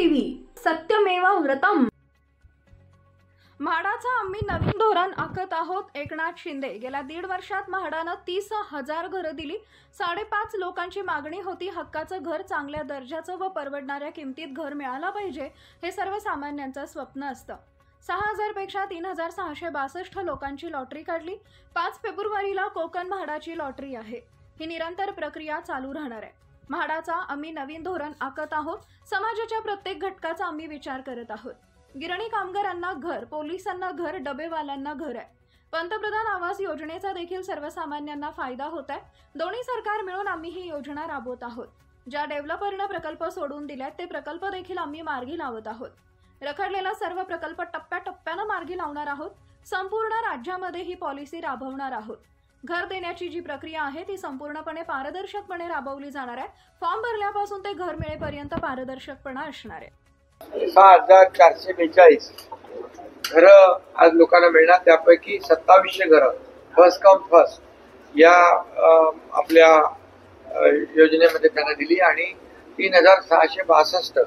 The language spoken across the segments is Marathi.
टीव्ही सत्यमेव व्रतम। म्हाडाचा आम्ही नवीन धोरण आखत आहोत। एकनाथ शिंदे गेल्या 1.5 वर्षात म्हाडानं 30,000 घरं दिली। 5.5 लोकांची मागणी होती हक्काचं घर, चांगल्या दर्जाचं व परवडणाऱ्या किमतीत घर मिळालं पाहिजे, हे सर्वसामान्यांचं स्वप्न असतं। 6,000 पेक्षा 3,662 लोकांची लॉटरी काढली। 5 फेब्रुवारीला कोकण म्हाडाची लॉटरी आहे। ही निरंतर प्रक्रिया चालू राहणार आहे। म्हाडाचा आम्ही नवीन धोरण आखत आहोत। समाजाच्या प्रत्येक घटकाचा आम्ही विचार करत आहोत। गिरणी कामगारांना घर, पोलिसांना घर, डबेवाल्यांना घर आहे। पंतप्रधान आवास योजनेचा देखील सर्वसामान्यांना फायदा होत आहे। दोन्ही सरकार मिळून आम्ही ही योजना राबवत आहोत। ज्या डेव्हलपरनं प्रकल्प सोडून दिलेत ते प्रकल्प देखील आम्ही मार्गी लावत आहोत। रखडलेला सर्व प्रकल्प टप्प्याटप्प्यानं मार्गी लावणार आहोत। संपूर्ण राज्यामध्ये ही पॉलिसी राबवणार आहोत। घर देण्याची जी प्रक्रिया आहे ती संपूर्णपणे पारदर्शकपणे राबवली जाणार आहे। फॉर्म भरल्यापासून ते घर मिळेपर्यंत पारदर्शकपणा असणार आहे। 6,442 घरं आज लोकांना मिळणार। त्यापैकी 2700 घरं फर्स्ट कम फर्स्ट या आपल्या योजनेमध्ये त्यांना दिली आणि 3,662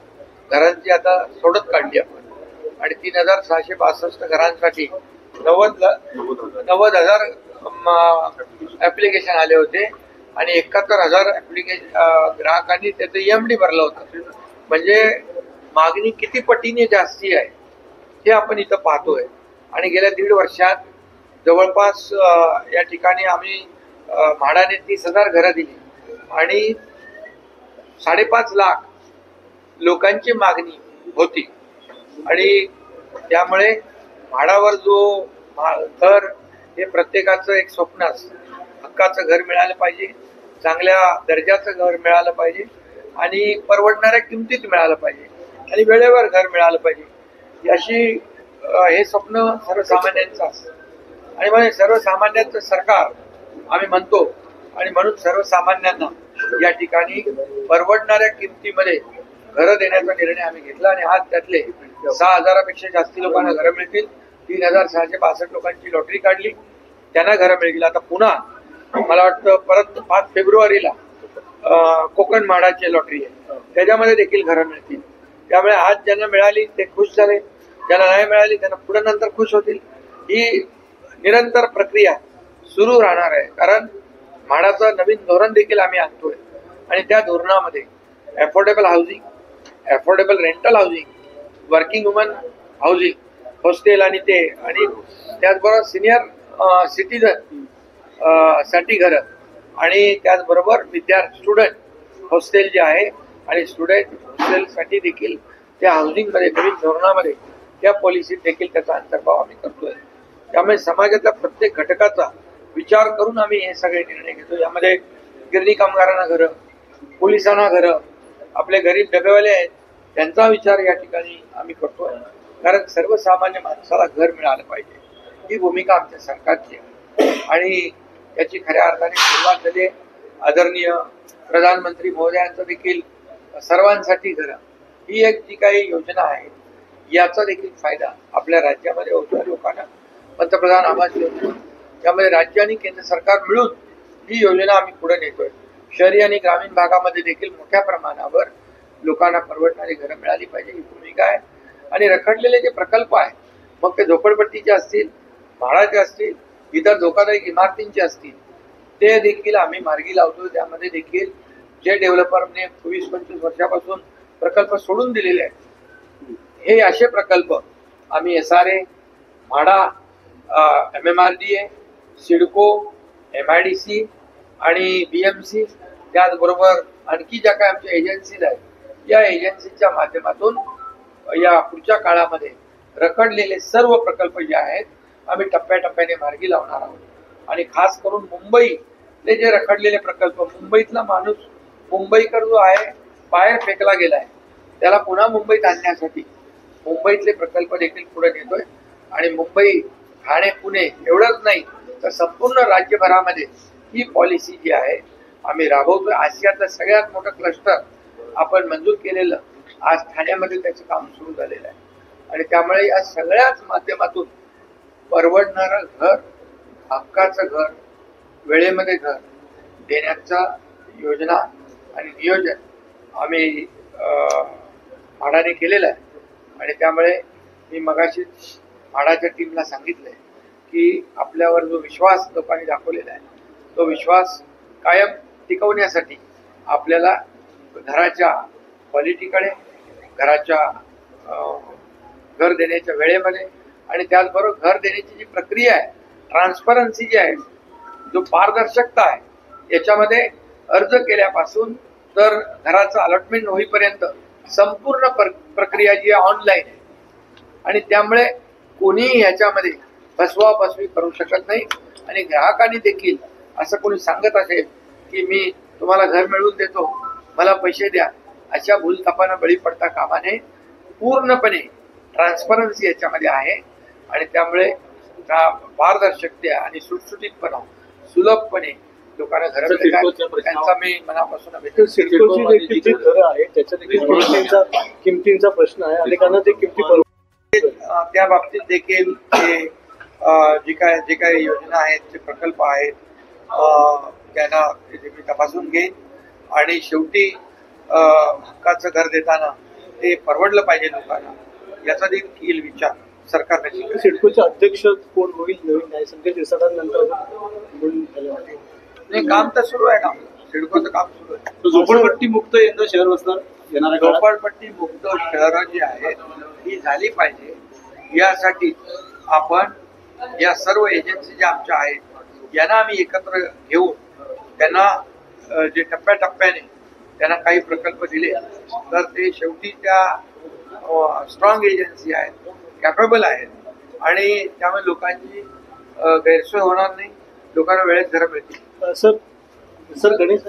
घरांची आता सोडत काढली आपण आणि 3,662 घरांसाठी 90,000 ऍप्लिकेशन आले होते आणि 71,000 ग्राहकांनी त्याचं EMD भरलं होतं। म्हणजे मागणी किती पटीने जास्ती आहे हे आपण इथं पाहतोय। आणि गेल्या 1.5 वर्षात जवळपास या ठिकाणी आम्ही म्हाडाने 30,000 घरं दिली आणि 5.5 लाख लोकांची मागणी होती आणि त्यामुळे म्हाडावर जो घर हे प्रत्येकाचं एक स्वप्न असतं। हक्काचं घर मिळालं पाहिजे, चांगल्या दर्जाचं घर मिळालं पाहिजे आणि परवडणाऱ्या किमतीत मिळालं पाहिजे आणि वेळेवर घर मिळालं पाहिजे, अशी हे स्वप्न सर्वसामान्यांचं असतं। आणि म्हणजे सर्वसामान्यांचं सरकार आम्ही म्हणतो आणि म्हणून सर्वसामान्यांना या ठिकाणी परवडणाऱ्या किमतीमध्ये घरं देण्याचा निर्णय आम्ही घेतला आणि आज त्यातले 6,000 पेक्षा जास्ती लोकांना घरं मिळतील। 3,662 लोकांची लॉटरी काढली, त्यांना घरं मिळतील। आता पुन्हा मला वाटतं परत 5 फेब्रुवारीला कोकण म्हाडाची लॉटरी आहे, त्याच्यामध्ये देखील घरं मिळतील। त्यामुळे आज ज्यांना मिळाली ते खुश झाले, ज्यांना नाही मिळाली त्यांना पुढे नंतर खुश होतील। ही निरंतर प्रक्रिया सुरू राहणार आहे, कारण म्हाडाचं नवीन धोरण देखील आम्ही आणतोय आणि त्या धोरणामध्ये affordable housing, affordable rental housing, working woman housing, hostel आणि त्याचबरोबर सिनियर सिटीजन साठी घरं आणि त्याचबरोबर स्टुडंट हॉस्टेल जे आहे आणि स्टुडंट हॉस्टेलसाठी देखील त्या हाऊसिंगमध्ये नवीन धोरणामध्ये त्या पॉलिसीत देखील त्याचा अंतर्भाव आम्ही करतोय। त्यामुळे समाजातल्या प्रत्येक घटकाचा विचार करून आम्ही हे सगळे निर्णय घेतो। यामध्ये गिरणी कामगारांना घरं, पोलिसांना घरं, आपले गरीब डबेवाले आहेत त्यांचा विचार या ठिकाणी आम्ही करतोय, कारण सर्वसामान्य माणसाला घर मिळालं पाहिजे ही भूमिका आमच्या सरकारची आहे आणि याची खऱ्या अर्थाने सुरुवात झाली। आदरणीय प्रधानमंत्री महोदयांचं देखील सर्वांसाठी घरं ही एक जी काही योजना आहे याचा देखील फायदा आपल्या राज्यामध्ये होतोय लोकांना। पंतप्रधान आवास योजना, त्यामध्ये राज्य आणि केंद्र सरकार मिळून ही योजना आम्ही पुढे नेतोय। शहरी आणि ग्रामीण भागामध्ये देखील मोठ्या प्रमाणावर लोकांना परवडणारी घरं मिळाली पाहिजे ही भूमिका आहे। आणि रखडलेले जे प्रकल्प आहे, मग ते झोपडपट्टीचे असतील, म्हाडाचे असतील, इतर धोकादायक इमारतींचे असतील, ते देखील आम्ही मार्गी लावतो। त्यामध्ये देखील जे डेव्हलपरने 20-25 वर्षापासून प्रकल्प सोडून दिलेले आहेत, हे असे प्रकल्प आम्ही SRA, MHADA, MMRDA, CIDCO, MIDC आणि BMC, त्याचबरोबर आणखी ज्या काही आमच्या एजन्सीज आहेत, या एजन्सीच्या माध्यमातून या पुढच्या काळामध्ये रखडलेले सर्व प्रकल्प जे आहेत आम्ही टप्प्याटप्प्याने मार्गी लावणार आहोत। आणि खास करून मुंबईतले जे रखडलेले प्रकल्प, मुंबईतला माणूस, मुंबईकर जो आहे बाहेर फेकला गेलाय, त्याला पुन्हा मुंबईत आणण्यासाठी मुंबईतले प्रकल्प देखील पुढे नेतोय आणि मुंबई, ठाणे, पुणे एवढंच नाही तर संपूर्ण राज्यभरामध्ये ही पॉलिसी जी आहे आम्ही राबवतोय। आशियातलं सगळ्यात मोठं क्लस्टर आपण मंजूर केलेलं आज ठाण्यामध्ये त्याचं काम सुरू झालेलं आहे आणि त्यामुळे या सगळ्याच माध्यमातून परवडणारं घर, हक्काचं घर, वेळेमध्ये घर देण्याचा योजना आणि नियोजन आम्ही म्हाडाने केलेलं आहे आणि त्यामुळे मी मगाशीच म्हाडाच्या टीमला सांगितलंय की आपल्यावर जो विश्वास लोकांनी दाखवलेला आहे तो विश्वास कायम टिकवण्यासाठी आपल्याला घराच्या क्वालिटीकडे, घराच्या घर देण्याच्या वेळेमध्ये आणि त्याचबरोबर घर देण्याची जी प्रक्रिया आहे, ट्रान्सपरन्सी जी आहे, जो पारदर्शकता आहे, याच्यामध्ये अर्ज केल्यापासून तर घराचं अलॉटमेंट होईपर्यंत संपूर्ण प्रक्रिया जी आहे ऑनलाईन आहे आणि त्यामुळे कोणीही ह्याच्यामध्ये फसवाफसवी करू शकत नाही आणि ग्राहकांनी देखील असं कोणी सांगत असेल की मी तुम्हाला घर मिळवून देतो, मला पैसे द्या, अशा भूलथापांना बळी पडता कामा नये. पूर्णपणे ट्रान्सपरन्सी याच्यामध्ये आहे आणि त्यामुळे पारदर्शकता आणि सुटसुटीतपणा, सुलभपणे लोकांना घर त्यांचा मी मनापासून सिडकोची देखील जी घरं आहेत त्याच्या देखील किमतींचा प्रश्न आहे. अनेकांना ते किमती त्या बाबतीत देखील जे काही योजना आहेत, जे प्रकल्प आहेत, त्यांना मी तपासून घेईन आणि शेवटी हक्काचं घर देताना ते परवडलं पाहिजे लोकांना, याचा देखील विचार सरकारने केला. सिडकोचे अध्यक्ष कोण होईल नवीन नाही संजय शिरसाटांनंतर नाही, काम तर सुरू आहे ना, सिडकोचं काम सुरू आहे. झोपडपट्टी मुक्त यंदा शहर बसणार येणाऱ्या काळात. झोपडपट्टी मुक्त शहरं जी आहेत ही झाली पाहिजे, यासाठी आपण या सर्व एजन्सी ज्या आमच्या आहेत यांना आम्ही एकत्र घेऊन त्यांना जे टप्प्याटप्प्याने त्यांना काही प्रकल्प दिले तर ते शेवटी त्या स्ट्रॉंग एजन्सी आहेत, कॅपेबल आहेत आणि त्यामुळे लोकांची गैरसोय होणार नाही, लोकांना वेळेत घरं मिळतील. सर गणेश